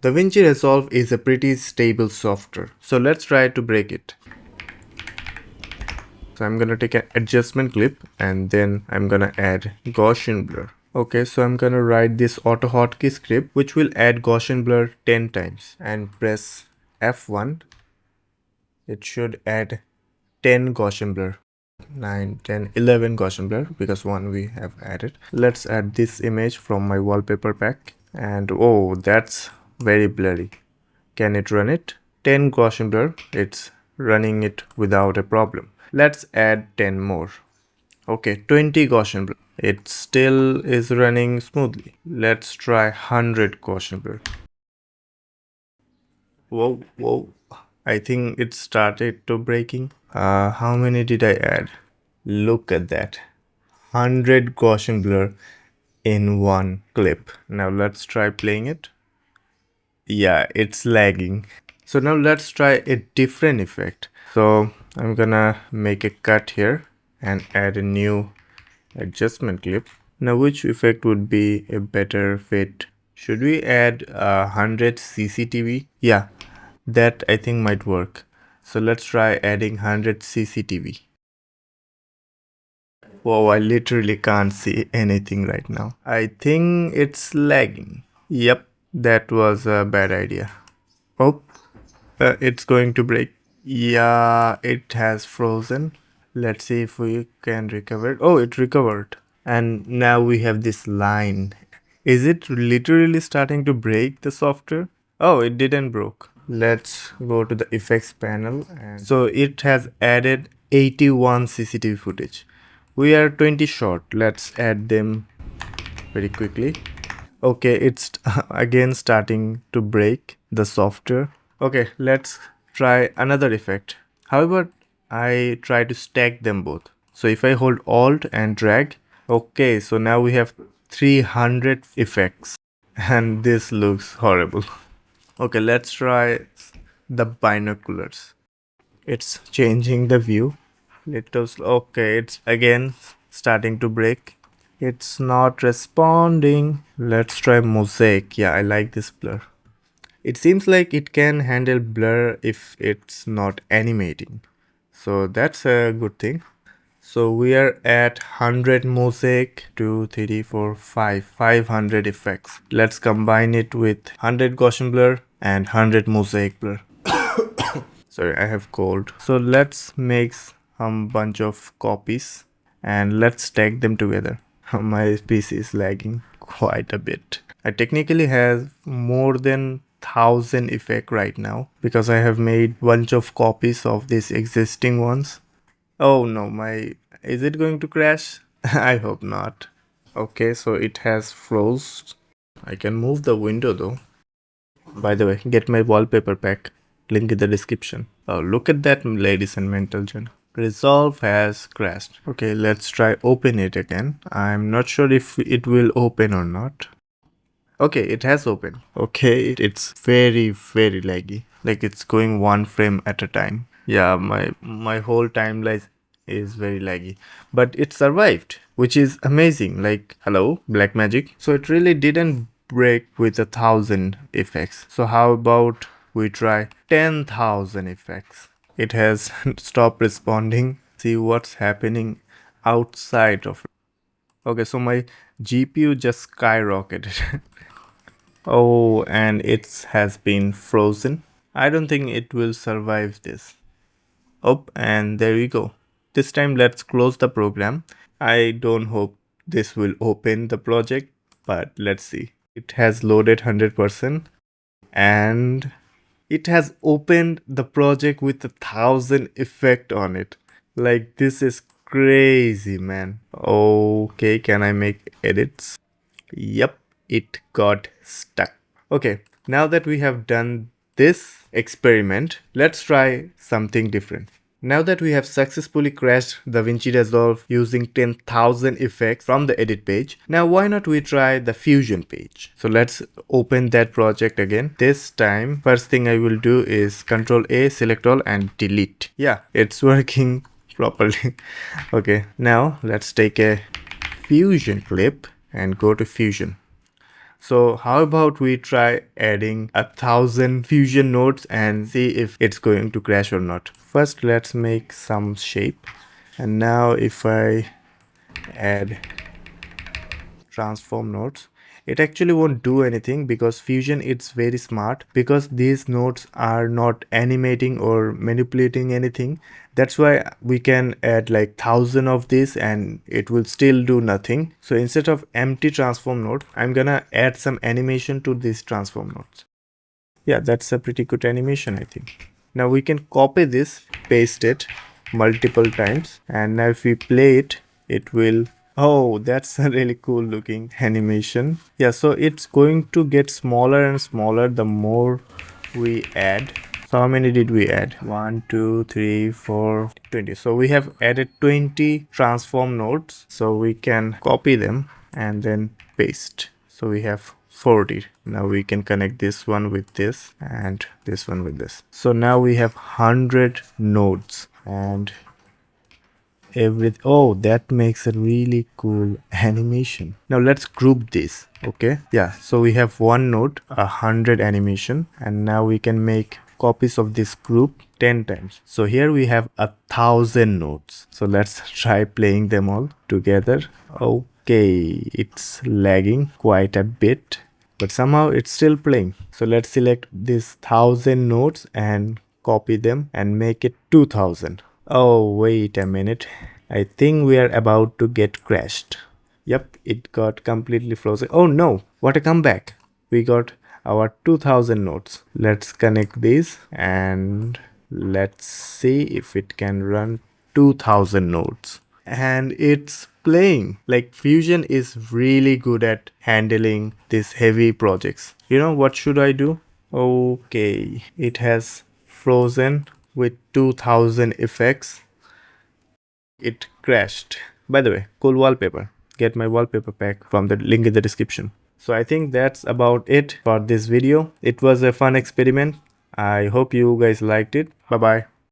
Davinci Resolve is a pretty stable software, so let's try to break it. So I'm gonna take an adjustment clip and then I'm gonna add Gaussian blur. Okay, so I'm gonna write this auto hotkey script which will add Gaussian blur 10 times and press F1. It should add 10 Gaussian blur. 9, 10, 11 Gaussian blur because one we have added. Let's add this image from my wallpaper pack and oh, that's very blurry. Can it run it? 10 Gaussian blur, it's running it without a problem. Let's add 10 more. Okay, 20 Gaussian blur. It still is running smoothly. Let's try 100 Gaussian blur. Whoa, whoa. I think it started to breaking. How many did I add? Look at that. 100 Gaussian blur in one clip. Now let's try playing it. Yeah, it's lagging. So now let's try a different effect. So I'm gonna make a cut here and add a new adjustment clip. Now which effect would be a better fit? Should we add 100 CCTV? Yeah, that I think might work. So let's try adding 100 CCTV. Whoa, I literally can't see anything right now. I think it's lagging. Yep, that was a bad idea. Oh, it's going to break. Yeah, it has frozen. Let's see if we can recover it. Oh, it recovered. And now we have this line. Is it literally starting to break the software? Oh, it didn't broke. Let's go to the effects panel. And so it has added 81 CCTV footage. We are 20 short. Let's add them very quickly. Okay, it's again starting to break the software. Okay, let's try another effect. However, I try to stack them both. So if I hold Alt and drag, okay, so now we have 300 effects and this looks horrible. Okay, let's try the binoculars. It's changing the view. Okay, it's again starting to break. It's not responding. Let's try mosaic. Yeah, I like this blur. It seems like it can handle blur if it's not animating. So that's a good thing. So we are at 100 mosaic, 2, 3, 4, 5, 500 effects. Let's combine it with 100 Gaussian blur and 100 mosaic blur. Sorry, I have cold. So let's make some bunch of copies and let's stack them together. My PC is lagging quite a bit. I technically have more than 1000 effect right now because I have made bunch of copies of these existing ones. Oh no, is it going to crash? I hope not. Okay, so it has froze. I can move the window though. By the way, get my wallpaper pack. Link in the description. Oh, look at that, ladies and gentlemen. Resolve has crashed. Okay, let's try open it again. I'm not sure if it will open or not. Okay, it has opened. Okay, it's very laggy. Like it's going one frame at a time. Yeah, my whole timeline is very laggy. But it survived, which is amazing. Like, hello, black magic. So it really didn't break with 1,000 effects. So how about we try 10,000 effects? It has stopped responding. See what's happening outside of it. Okay, so my GPU just skyrocketed. Oh, and it has been frozen. I don't think it will survive this. Oh, and there we go. This time let's close the program. I don't hope this will open the project, but let's see. It has loaded 100% and it has opened the project with 1,000 effect on it. Like this is crazy, man. Okay, can I make edits? Yep, it got stuck. Okay, now that we have done this experiment, let's try something different. Now that we have successfully crashed Davinci Resolve using 10,000 effects from the edit page, now why not we try the Fusion page? So let's open that project again. This time, first thing I will do is Ctrl A, select all and delete. Yeah, it's working properly. Okay, now let's take a Fusion clip and go to Fusion. So how about we try adding 1,000 fusion nodes and see if it's going to crash or not. First, let's make some shape. And now if I add transform nodes, it actually won't do anything because Fusion it's very smart because these nodes are not animating or manipulating anything. That's why we can add like 1,000 of this and it will still do nothing. So instead of empty transform node, I'm gonna add some animation to these transform nodes. Yeah, that's a pretty good animation, I think. Now we can copy this, paste it multiple times, and now if we play it, it will. Oh, that's a really cool looking animation. Yeah, so it's going to get smaller and smaller the more we add. So how many did we add? 1, 2, 3, 4, 20. So we have added 20 transform nodes. So we can copy them and then paste. So we have 40. Now we can connect this one with this and this one with this. So now we have 100 nodes and oh, that makes a really cool animation. Now let's group this. Okay, yeah, so we have one node, 100 animation, and now we can make copies of this group 10 times. So here we have 1,000 nodes. So let's try playing them all together. Okay, it's lagging quite a bit, but somehow it's still playing. So let's select this 1,000 nodes and copy them and make it 2,000. Oh, wait a minute. I think we are about to get crashed. Yep, it got completely frozen. Oh no, what a comeback. We got our 2,000 nodes. Let's connect these and let's see if it can run 2,000 nodes. And it's playing. Like Fusion is really good at handling these heavy projects. You know, what should I do? Okay, it has frozen with 2,000 effects. It crashed. By the way, cool wallpaper. Get my wallpaper pack from the link in the description. So I think that's about it for this video. It was a fun experiment. I hope you guys liked it. Bye bye.